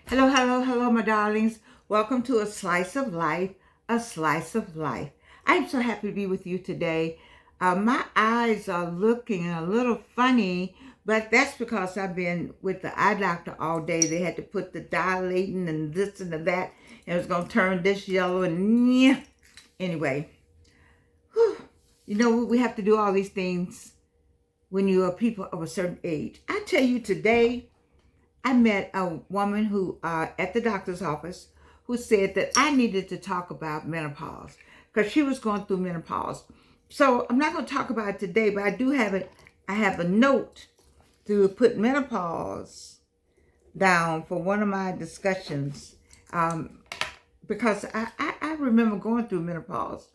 Hello, hello, hello, my darlings. Welcome to A Slice of Life, A Slice of Life. I'm so happy to be with you today. My eyes are looking a little funny, but that's because I've been with the eye doctor all day. They had to put the dilating and this and that, and it was going to turn this yellow and yeah. Anyway, we have to do all these things when you are people of a certain age. I tell you today, I met a woman who, at the doctor's office, who said that I needed to talk about menopause because she was going through menopause. So I'm not going to talk about it today, but I do have it. I have a note to put menopause down for one of my discussions because I remember going through menopause,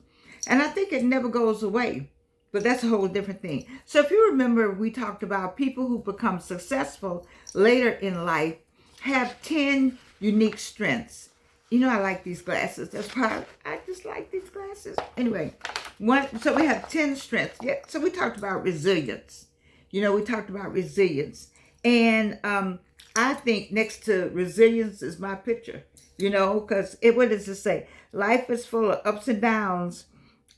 and I think it never goes away. But that's a whole different thing. So if you remember, we talked about people who become successful later in life have 10 unique strengths. You know, I like these glasses. That's why I just like these glasses. Anyway, so we have 10 strengths. Yeah, so we talked about resilience. We talked about resilience. And I think next to resilience is my picture, because what does it say? Life is full of ups and downs.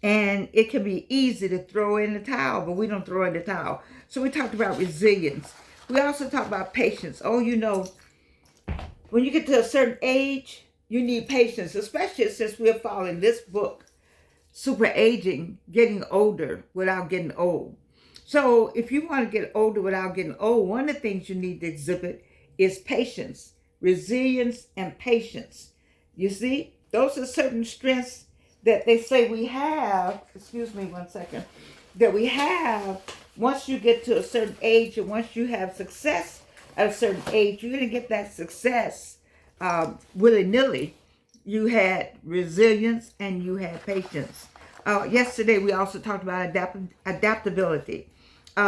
And it can be easy to throw in the towel, but we don't throw in the towel. So we talked about resilience. We also talked about patience. When you get to a certain age, you need patience, especially since we're following this book, Super Aging, Getting Older Without Getting Old. So if you want to get older without getting old, one of the things you need to exhibit is patience, resilience, and patience. You see, those are certain strengths that they say we have, excuse me one second, that we have once you get to a certain age and once you have success at a certain age, you're going to get that success willy-nilly. You had resilience and you had patience. Yesterday we also talked about adaptability.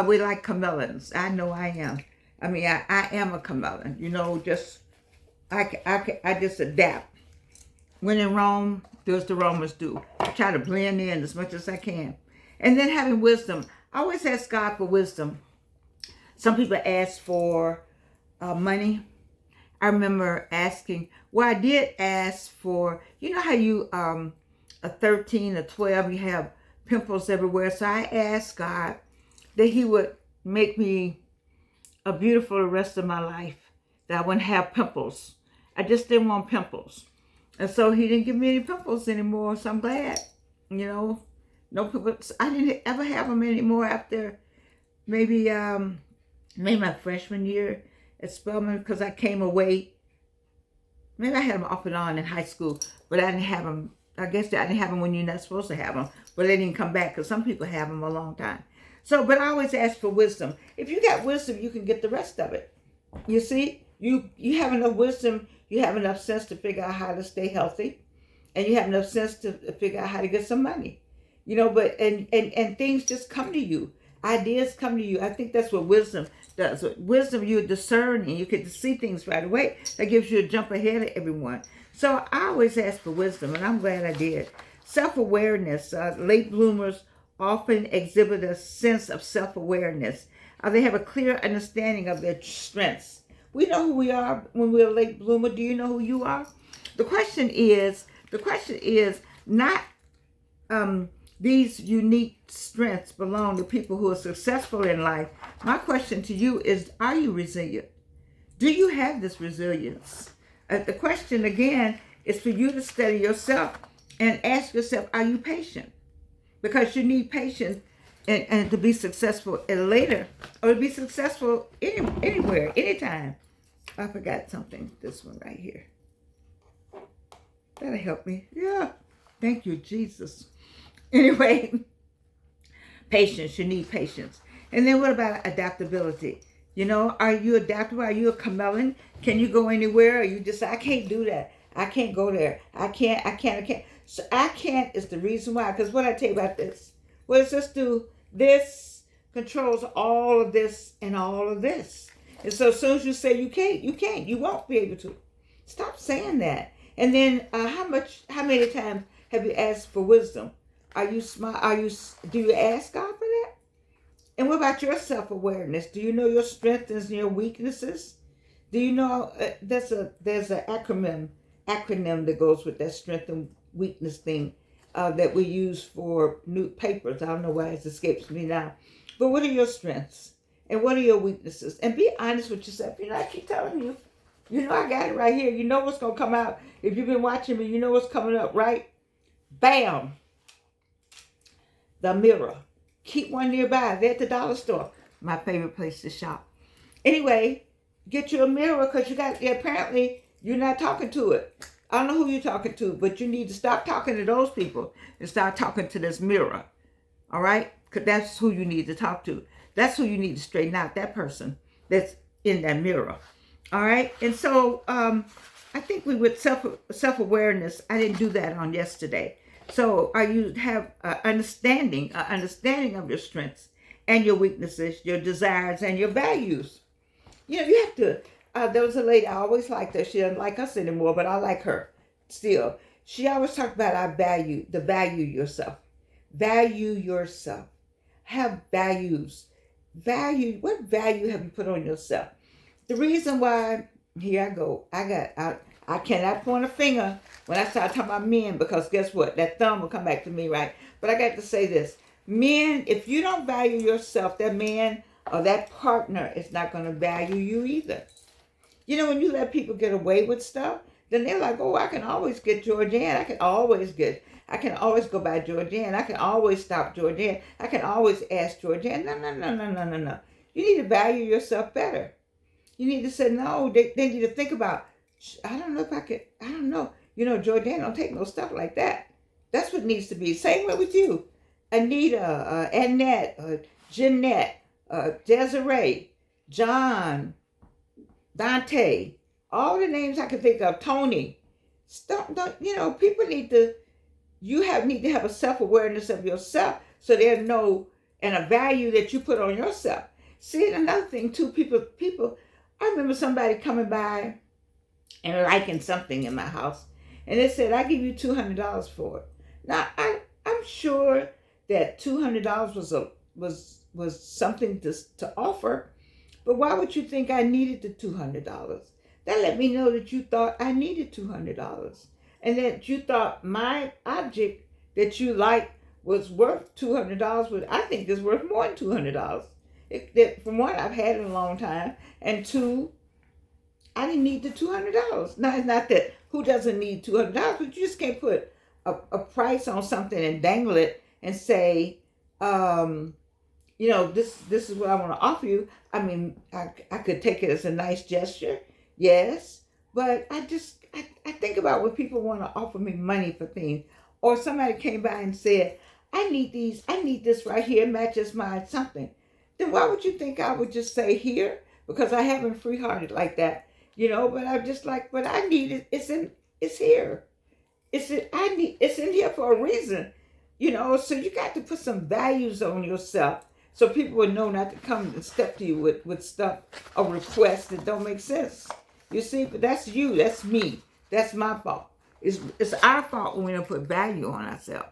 We like chameleons. I know I am. I am a chameleon. I just adapt. When in Rome, do as the Romans do. I try to blend in as much as I can. And then having wisdom. I always ask God for wisdom. Some people ask for money. I remember asking, I did ask for, how you, a 13 or 12, you have pimples everywhere. So I asked God that he would make me a beautiful the rest of my life, that I wouldn't have pimples. I just didn't want pimples. And so he didn't give me any pimples anymore. So I'm glad, no pimples. I didn't ever have them anymore after maybe my freshman year at Spelman, because I came away. Maybe I had them off and on in high school, but I didn't have them. I guess I didn't have them when you're not supposed to have them, but they didn't come back because some people have them a long time. So, but I always ask for wisdom. If you got wisdom, you can get the rest of it. You see, you have enough wisdom. You have enough sense to figure out how to stay healthy, and you have enough sense to figure out how to get some money, but and things just come to you. Ideas come to you. I think that's what wisdom does. With wisdom, you discern and you can see things right away. That gives you a jump ahead of everyone. So I always ask for wisdom, and I'm glad I did. Self-awareness. Late bloomers often exhibit a sense of self-awareness. They have a clear understanding of their strengths. We know who we are when we're a late bloomer. Do you know who you are? The question is not these unique strengths belong to people who are successful in life. My question to you is, are you resilient? Do you have this resilience? The question again is for you to study yourself and ask yourself, are you patient? Because you need patience and to be successful later, or to be successful anywhere, anytime. I forgot something. This one right here. That'll help me. Yeah. Thank you, Jesus. Anyway, patience. You need patience. And then what about adaptability? Are you adaptable? Are you a chameleon? Can you go anywhere? Or you just say, I can't do that. I can't go there. I can't. So I can't is the reason why. Because what I tell you about this, what does this do? This controls all of this and all of this. And so as soon as you say you can't, you won't be able to. Stop saying that. And then how many times have you asked for wisdom? Are you smart? Do you ask God for that? And what about your self-awareness? Do you know your strengths and your weaknesses? Do you know there's an acronym that goes with that strength and weakness thing that we use for new papers. I don't know why it escapes me now. But what are your strengths and what are your weaknesses? And be honest with yourself. You know, I keep telling you, you know, I got it right here. You know what's gonna come out. If you've been watching me, you know what's coming up, right? Bam. The mirror. Keep one nearby. They're at the dollar store. My favorite place to shop. Anyway, get you a mirror because apparently you're not talking to it. I don't know who you're talking to, but you need to stop talking to those people and start talking to this mirror. All right? Because that's who you need to talk to. That's who you need to straighten out, that person that's in that mirror. All right? And so I think with self-awareness, I didn't do that on yesterday. So you have an understanding of your strengths and your weaknesses, your desires, and your values. You know, you have to, there was a lady, I always liked her. She doesn't like us anymore, but I like her still. She always talked about value yourself. Value yourself. Have values. What value have you put on yourself? The reason why, here I go, I cannot point a finger when I start talking about men because guess what? That thumb will come back to me, right? But I got to say this. Men, if you don't value yourself, that man or that partner is not going to value you either. You know, when you let people get away with stuff, then they're like, oh, I can always get Georgianne. I can always go by Georgianne. I can always stop Georgianne. I can always ask Georgianne. No. You need to value yourself better. You need to say, no, they need to think about, I don't know. You know, Georgianne don't take no stuff like that. That's what needs to be. Same way with you. Anita, Annette, Jeanette, Desiree, John, Dante, all the names I can think of, Tony. People need to have a self-awareness of yourself so there's a value that you put on yourself. See, another thing too, people, I remember somebody coming by and liking something in my house. And they said, I give you $200 for it. Now, I'm sure that $200 was something to offer. But why would you think I needed the $200? That let me know that you thought I needed $200. And that you thought my object that you liked was worth $200, which I think is worth more than $200. From one, I've had it a long time. And two, I didn't need the $200. Now, it's not that who doesn't need $200, but you just can't put a price on something and dangle it and say, this is what I want to offer you. I mean, I could take it as a nice gesture, yes, but I think about when people want to offer me money for things, or somebody came by and said, I need this right here, matches my something. Then why would you think I would just say here? Because I haven't free-hearted like that, but I'm just like, but I need it. It's here. It's in here for a reason, so you got to put some values on yourself so people would know not to come and step to you with stuff or requests that don't make sense. You see, but that's you, that's me, that's my fault. It's our fault when we don't put value on ourselves.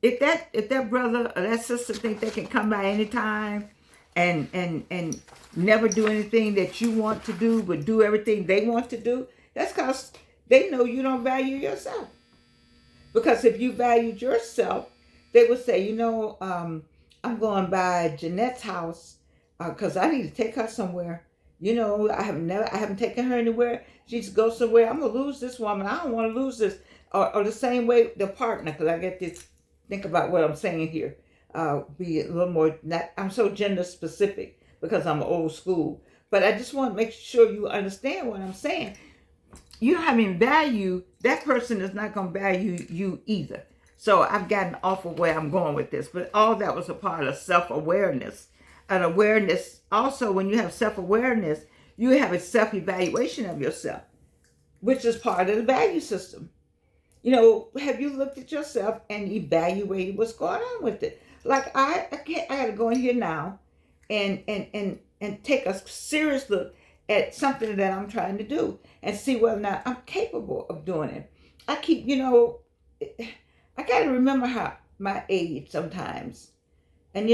If that brother or that sister think they can come by anytime and never do anything that you want to do, but do everything they want to do, that's because they know you don't value yourself. Because if you valued yourself, they would say, I'm going by Jeanette's house because I need to take her somewhere. I haven't taken her anywhere. She needs to go somewhere. I'm gonna lose this woman. I don't want to lose this. Or the same way the partner, because I get to think about what I'm saying here. Be a little more. I'm so gender specific because I'm old school. But I just want to make sure you understand what I'm saying. You having value, that person is not going to value you either. So I've gotten off of where I'm going with this. But all that was a part of self-awareness. An awareness, also when you have self-awareness, you have a self-evaluation of yourself, which is part of the value system. Have you looked at yourself and evaluated what's going on with it? Like I got to go in here now and take a serious look at something that I'm trying to do and see whether or not I'm capable of doing it. I keep, I got to remember my age sometimes. And,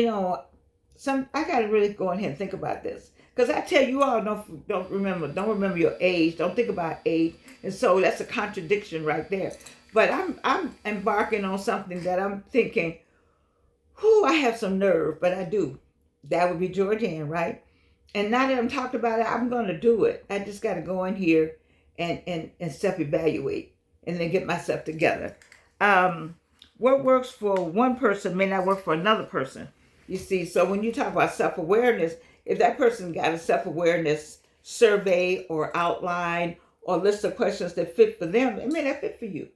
I got to really go in here and think about this. Because I tell you all, don't remember your age. Don't think about age. And so that's a contradiction right there. But I'm embarking on something that I'm thinking, whew, I have some nerve, but I do. That would be Georgianne, right? And now that I'm talking about it, I'm going to do it. I just got to go in here and self-evaluate and then get myself together. What works for one person may not work for another person. You see, so when you talk about self-awareness, if that person got a self-awareness survey or outline or list of questions that fit for them, it may not fit for you.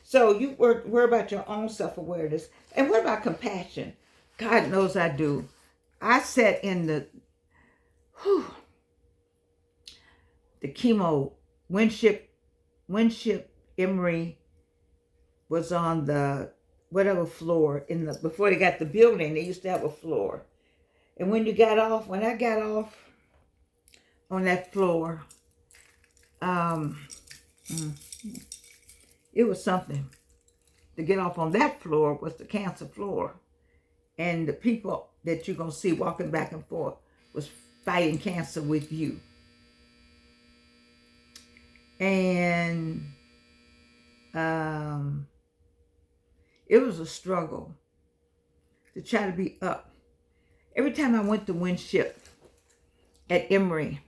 So you worry about your own self-awareness. And what about compassion? God knows I do. I sat in the chemo. Winship Emory was on the whatever floor before they got the building. They used to have a floor, and when I got off on that floor, it was something. To get off on that floor was the cancer floor, and the people that you're gonna see walking back and forth was fighting cancer with you. And it was a struggle to try to be up. Every time I went to Winship at Emory,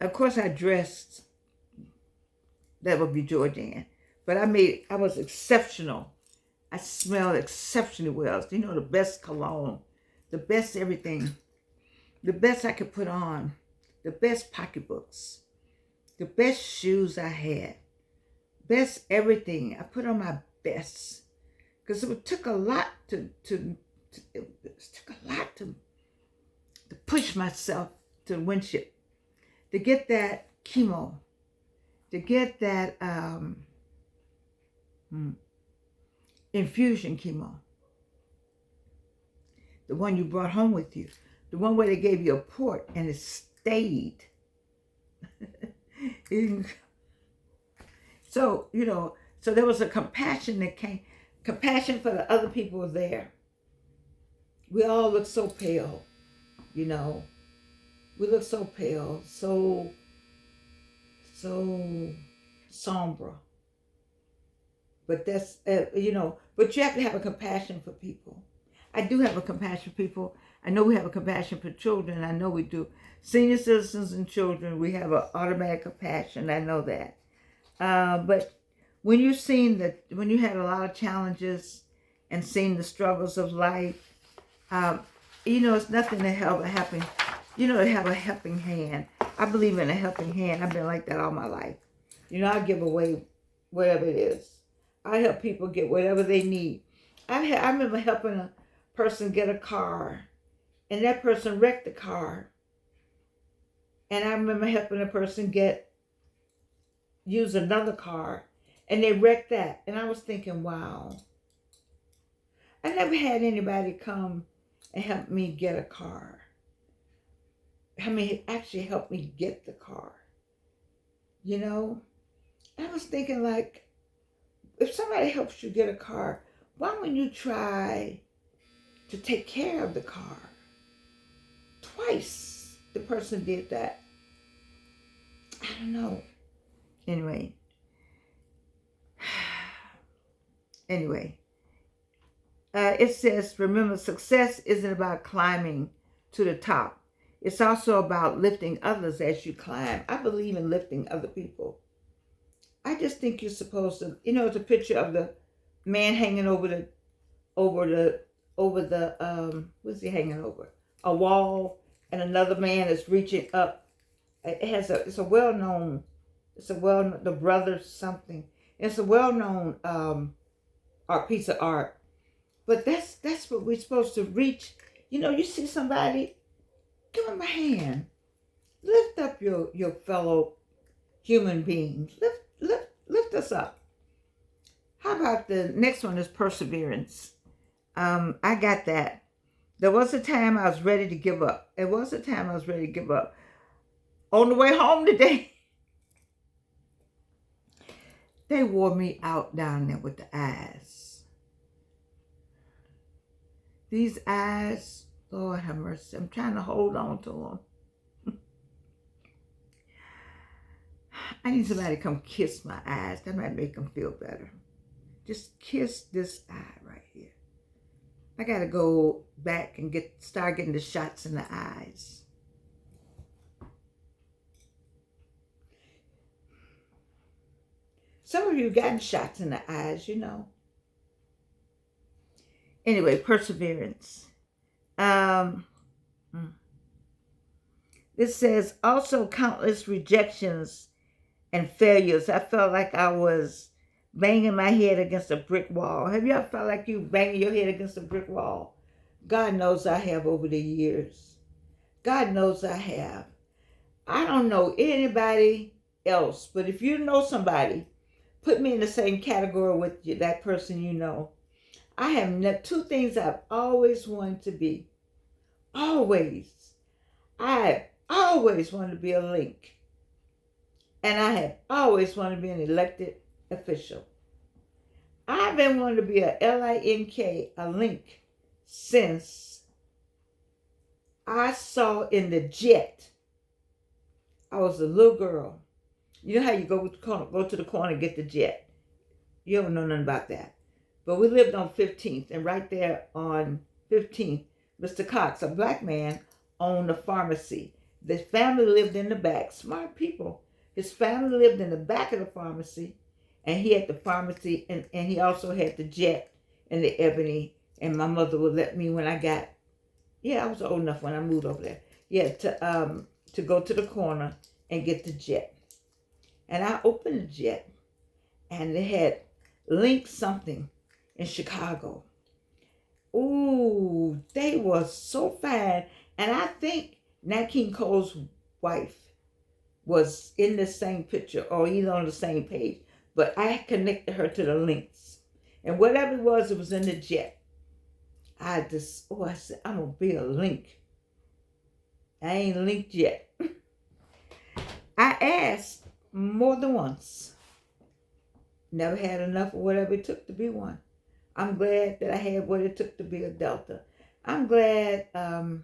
of course I dressed, that would be Georgianne, but I was exceptional. I smelled exceptionally well. You know, the best cologne, the best everything, the best I could put on, the best pocketbooks, the best shoes I had, best everything. I put on my best because it took a lot to push myself to Winship, to get that chemo, to get that infusion chemo, the one you brought home with you, the one where they gave you a port and it stayed. So, so there was a compassion that came, compassion for the other people there. We all look so pale, we look so pale, so somber. But that's, but you have to have a compassion for people. I do have a compassion for people. I know we have a compassion for children. I know we do. Senior citizens and children, we have an automatic compassion. I know that. But when you had a lot of challenges and seen the struggles of life, it's nothing to have a helping, to have a helping hand. I believe in a helping hand. I've been like that all my life. I give away whatever it is. I help people get whatever they need. I remember helping a person get a car, and that person wrecked the car. And I remember helping a person use another car, and they wrecked that. And I was thinking, wow, I never had anybody come and help me get a car. Actually help me get the car. I was thinking, like, if somebody helps you get a car, why wouldn't you try to take care of the car? Twice the person did that. I don't know. Anyway, it says, remember, success isn't about climbing to the top. It's also about lifting others as you climb. I believe in lifting other people. I just think you're supposed to, it's a picture of the man hanging over the, what's he hanging over? A wall, and another man is reaching up. It's a well-known, the Brothers something. It's a well-known art piece of art. But that's what we're supposed to reach. You see somebody, give them a hand. Lift up your fellow human beings. Lift us up. How about the next one is perseverance? I got that. There was a time I was ready to give up. On the way home today, they wore me out down there with the eyes. These eyes, Lord have mercy. I'm trying to hold on to them. I need somebody to come kiss my eyes. That might make them feel better. Just kiss this eye right here. I got to go back and start getting the shots in the eyes. Some of you gotten shots in the eyes, you know. Anyway, perseverance. It says, also countless rejections and failures. I felt like I was banging my head against a brick wall. Have you ever felt like you banging your head against a brick wall? God knows I have over the years. God knows I have. I don't know anybody else, but if you know somebody, put me in the same category with you, that person you know. I have two things I've always wanted to be. Always. I always wanted to be a link. And I have always wanted to be an elected official. I've been wanting to be a LINK, a link, since I saw in the jet. I was a little girl. You know how you go to the corner and get the jet. You don't know nothing about that. But we lived on 15th, and right there on 15th, Mr. Cox, a black man, owned a pharmacy. The family lived in the back. Smart people. His family lived in the back of the pharmacy, and he had the pharmacy, and he also had the jet and the ebony. And my mother would let me, when I was old enough when I moved over there. To go to the corner and get the jet. And I opened the jet, and they had Link something in Chicago. Ooh, they were so fine. And I think Nat King Cole's wife was in the same picture, or either on the same page. But I connected her to the links. And whatever it was in the jet. I said, I'm going to be a link. I ain't linked yet. I asked more than once. Never had enough of whatever it took to be one. I'm glad that I had what it took to be a Delta. I'm glad I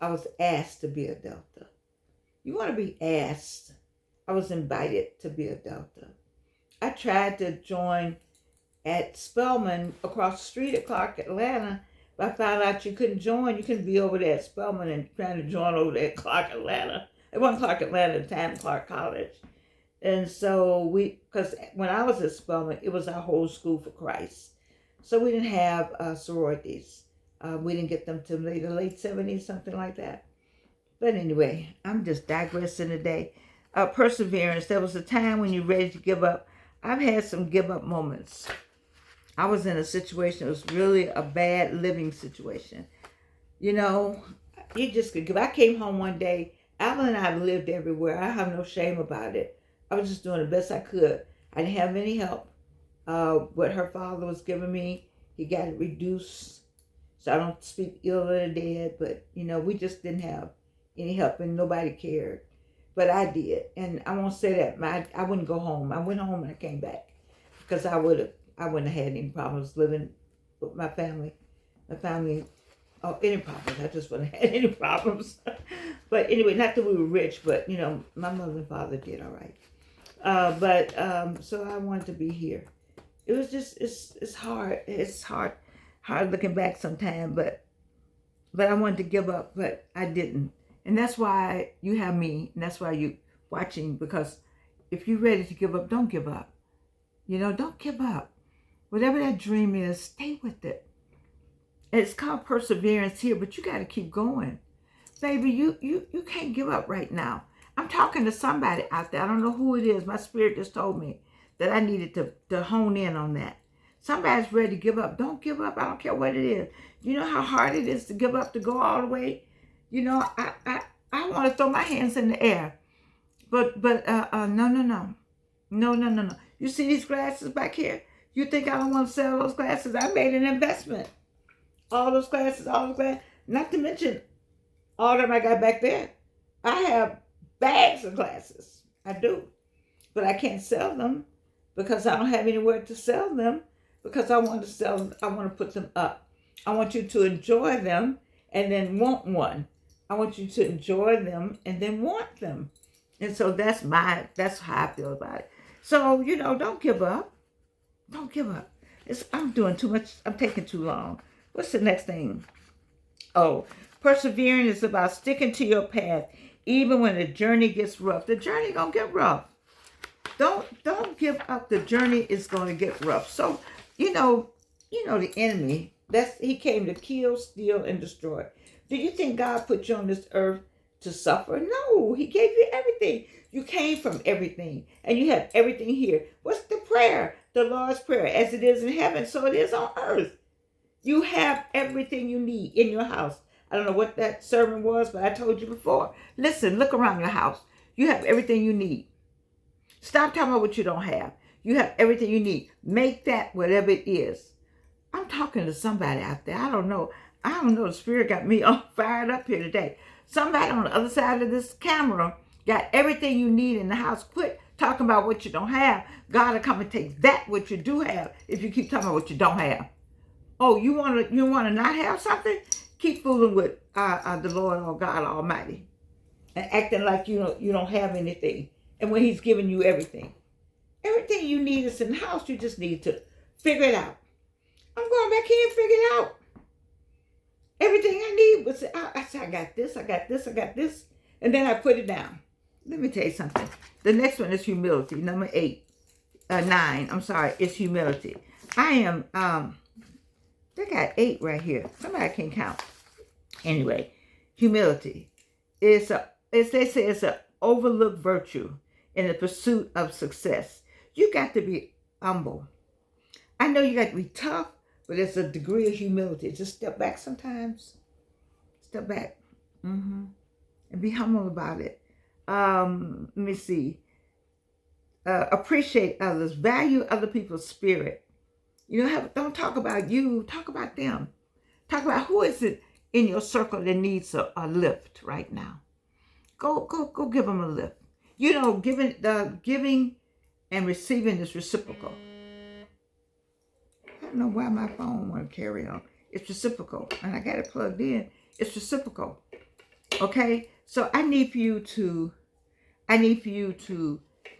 was asked to be a Delta. You want to be asked. I was invited to be a Delta. I tried to join at Spelman across the street at Clark Atlanta, but I found out you couldn't join. You couldn't be over there at Spelman and trying to join over there at Clark Atlanta. It wasn't Clark Atlanta at the time, Clark College. And so because when I was at Spelman, it was our whole school for Christ. So we didn't have sororities. We didn't get them till the late 70s, something like that. But anyway, I'm just digressing today. Perseverance. There was a time when you're ready to give up. I've had some give up moments. I was in a situation, it was really a bad living situation. You know, you just could give. I came home one day. Alan and I lived everywhere. I have no shame about it. I was just doing the best I could. I didn't have any help. What her father was giving me, he got it reduced. So I don't speak ill of the dead, but, you know, we just didn't have any help and nobody cared. But I did. And I won't say that. I wouldn't go home. I went home and I came back because I wouldn't have had any problems living with my family. Any problems. I just wouldn't have had any problems. But anyway, not that we were rich, but, you know, my mother and father did all right. So I wanted to be here. It was just, it's hard. It's hard looking back sometime, but I wanted to give up, but I didn't. And that's why you have me, and that's why you watching, because if you're ready to give up, don't give up. You know, don't give up. Whatever that dream is, stay with it. And it's called perseverance here, but you got to keep going. Baby, you can't give up right now. I'm talking to somebody out there. I don't know who it is. My spirit just told me that I needed to hone in on that. Somebody's ready to give up. Don't give up. I don't care what it is. You know how hard it is to give up, to go all the way? You know, I want to throw my hands in the air. But no. No. You see these glasses back here? You think I don't want to sell those glasses? I made an investment. All those glasses. Not to mention all of them I got back there. I have bags of glasses. I do. But I can't sell them because I don't have anywhere to sell them, because I want to sell them. I want to put them up. I want you to enjoy them and then want one. I want you to enjoy them and then want them. And so that's how I feel about it. So, don't give up. Don't give up. I'm doing too much. I'm taking too long. What's the next thing? Oh, persevering is about sticking to your path even when the journey gets rough. The journey gonna get rough. Don't give up. The journey is gonna get rough. So, the enemy, he came to kill, steal, and destroy. Do you think God put you on this earth to suffer? No, he gave you everything. You came from everything, and you have everything here. What's the prayer? The Lord's Prayer. As it is in heaven, so it is on earth. You have everything you need in your house. I don't know what that sermon was, but I told you before. Listen, look around your house. You have everything you need. Stop talking about what you don't have. You have everything you need. Make that whatever it is. I'm talking to somebody out there. I don't know. The Spirit got me all fired up here today. Somebody on the other side of this camera got everything you need in the house. Quit talking about what you don't have. God will come and take that what you do have if you keep talking about what you don't have. Oh, you want to not have something? Keep fooling with the Lord or God Almighty and acting like you don't have anything. And when He's giving you everything. Everything you need is in the house. You just need to figure it out. I'm going back here and figure it out. Everything I need was, I said, I got this, I got this, I got this. And then I put it down. Let me tell you something. The next one is humility. Number 9, is humility. I am, they got 8 right here. Somebody can count. Anyway, humility. As they say, it's an overlooked virtue in the pursuit of success. You got to be humble. I know you got to be tough, but there's a degree of humility. Just step back sometimes. Step back. And be humble about it. Let me see. Appreciate others. Value other people's spirit. Don't talk about you. Talk about them. Talk about who is it in your circle that needs a lift right now. Go give them a lift. Giving and receiving is reciprocal. I don't know why my phone won't carry on. It's reciprocal. And I got it plugged in. It's reciprocal. Okay? So I need for you to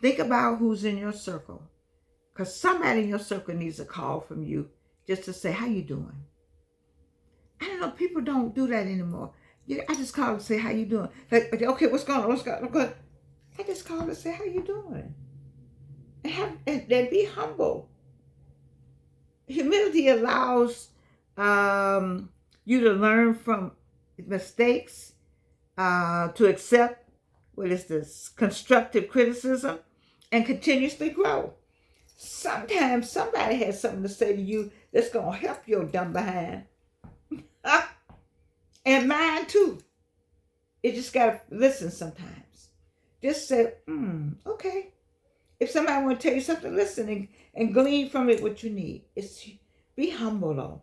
think about who's in your circle. Because somebody in your circle needs a call from you just to say, how you doing? I don't know. People don't do that anymore. I just call and say, how you doing? Like, okay, what's going on? I just call and say, how you doing? And be humble. Humility allows you to learn from mistakes, to accept constructive criticism, and continuously grow. Sometimes somebody has something to say to you that's going to help your dumb behind. And mine too. You just got to listen sometimes. Just say, okay. If somebody want to tell you something, listen and glean from it what you need. Be humble though.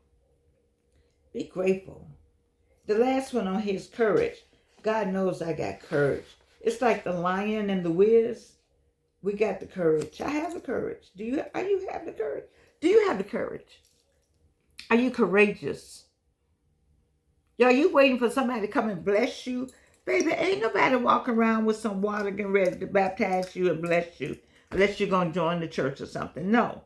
Be grateful. The last one on here is courage. God knows I got courage. It's like the lion and the Wiz. We got the courage. I have the courage. Are you have the courage? Do you have the courage? Are you courageous? Are you waiting for somebody to come and bless you? Baby, ain't nobody walking around with some water getting ready to baptize you and bless you. Unless you're going to join the church or something. No,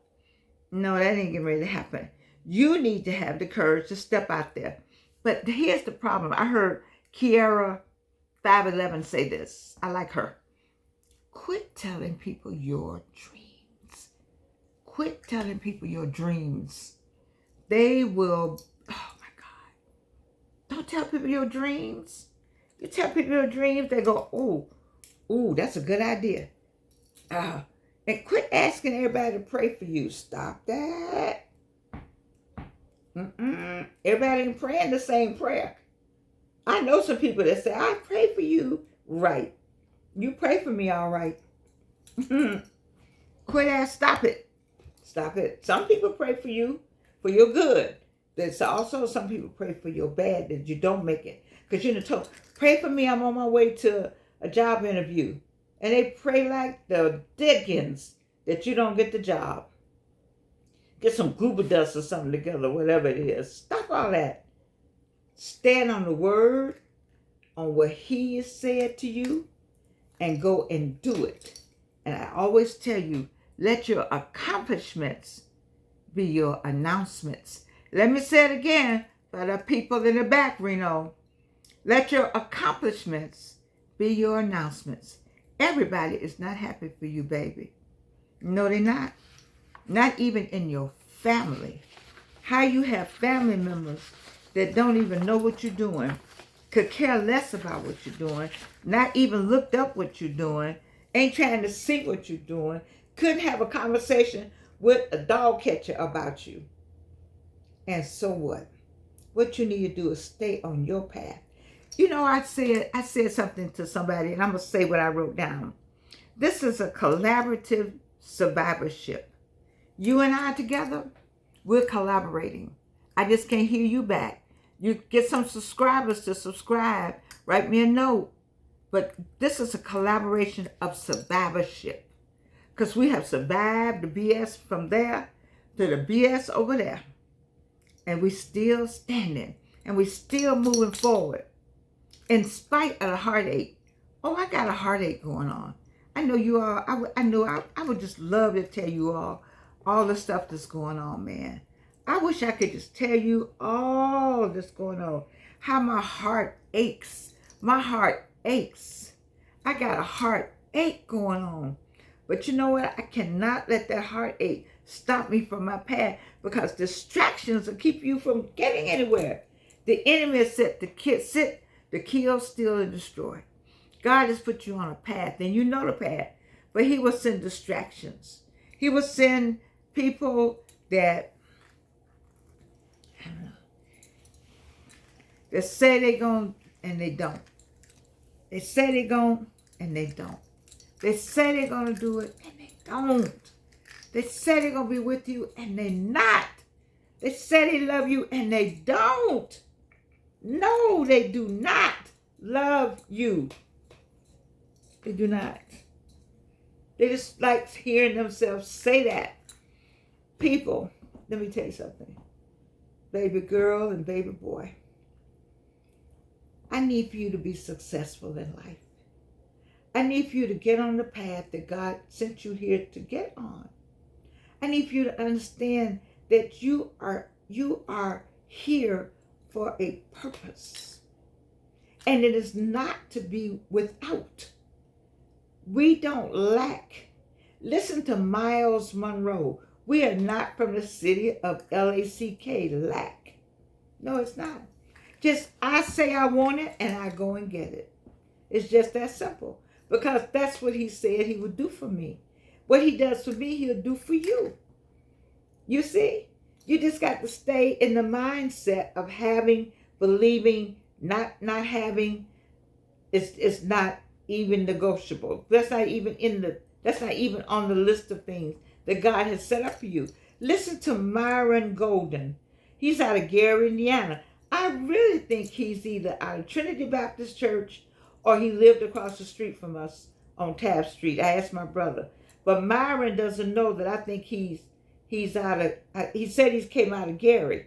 that ain't getting ready to happen. You need to have the courage to step out there. But here's the problem. I heard Kiara 511 say this. I like her. Quit telling people your dreams. Quit telling people your dreams. They will, oh my God. Don't tell people your dreams. You tell people your dreams, they go, ooh, that's a good idea. And quit asking everybody to pray for you. Stop that. Everybody ain't praying the same prayer. I know some people that say, I pray for you. Right. You pray for me, all right. Stop it. Stop it. Some people pray for you for your good. There's also some people pray for your bad that you don't make it. Because pray for me, I'm on my way to a job interview. And they pray like the dickens that you don't get the job. Get some goober dust or something together, whatever it is. Stop all that. Stand on the word, on what He has said to you, and go and do it. And I always tell you, let your accomplishments be your announcements. Let me say it again for the people in the back, Reno. Let your accomplishments be your announcements. Everybody is not happy for you, baby. No, they're not. Not even in your family. How you have family members that don't even know what you're doing, could care less about what you're doing, not even looked up what you're doing, ain't trying to see what you're doing, couldn't have a conversation with a dog catcher about you. And so what? What you need to do is stay on your path. You know, I said something to somebody, and I'm going to say what I wrote down. This is a collaborative survivorship. You and I together, we're collaborating. I just can't hear you back. You get some subscribers to subscribe. Write me a note. But this is a collaboration of survivorship. Because we have survived the BS from there to the BS over there. And we still standing. And we still moving forward. In spite of the heartache. Oh, I got a heartache going on. I know you all, I would just love to tell you all the stuff that's going on, man. I wish I could just tell you all that's going on. How my heart aches. My heart aches. I got a heartache going on. But you know what? I cannot let that heartache stop me from my path, because distractions will keep you from getting anywhere. The enemy is set to kill, steal, and destroy. God has put you on a path, and you know the path, but he will send distractions. He will send people that, I don't know, that say they're going and they don't. They say they're going and they don't. They say they're going to do it and they don't. They say they're going to be with you and they're not. They say they love you and they don't. No, they do not love you. They do not. They just like hearing themselves say that. People, let me tell you something. Baby girl and baby boy, I need for you to be successful in life. I need for you to get on the path that God sent you here to get on. I need for you to understand that you are here for a purpose. And it is not to be without. We don't lack. Listen to Miles Monroe. We are not from the city of LACK, lack. No, it's not. Just I say I want it and I go and get it. It's just that simple. Because that's what he said he would do for me. What he does for me, he'll do for you. You see? You just got to stay in the mindset of having, believing, not having. It's not even negotiable. That's not even on the list of things that God has set up for you. Listen to Myron Golden. He's out of Gary, Indiana. I really think he's either out of Trinity Baptist Church or he lived across the street from us on Taft Street. I asked my brother. But Myron doesn't know that I think he's out of, he said he came out of Gary.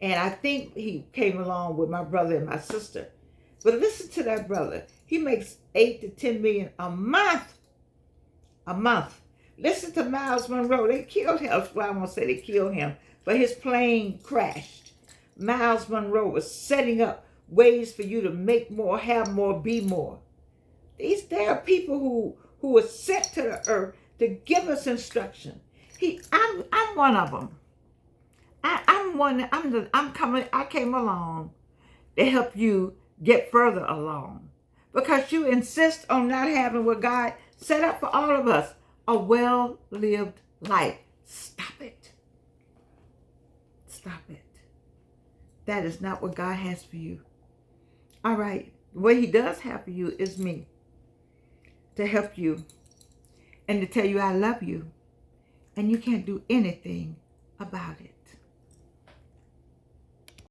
And I think he came along with my brother and my sister. But listen to that brother. He makes 8 to 10 million a month. A month. Listen to Miles Monroe. They killed him. Well, I won't say they killed him, but his plane crashed. Miles Monroe was setting up ways for you to make more, have more, be more. There are people who were sent to the earth to give us instruction. I'm one of them. I came along to help you get further along, because you insist on not having what God set up for all of us, a well-lived life. Stop it. Stop it. That is not what God has for you. All right. What he does have for you is me, to help you and to tell you I love you, and you can't do anything about it.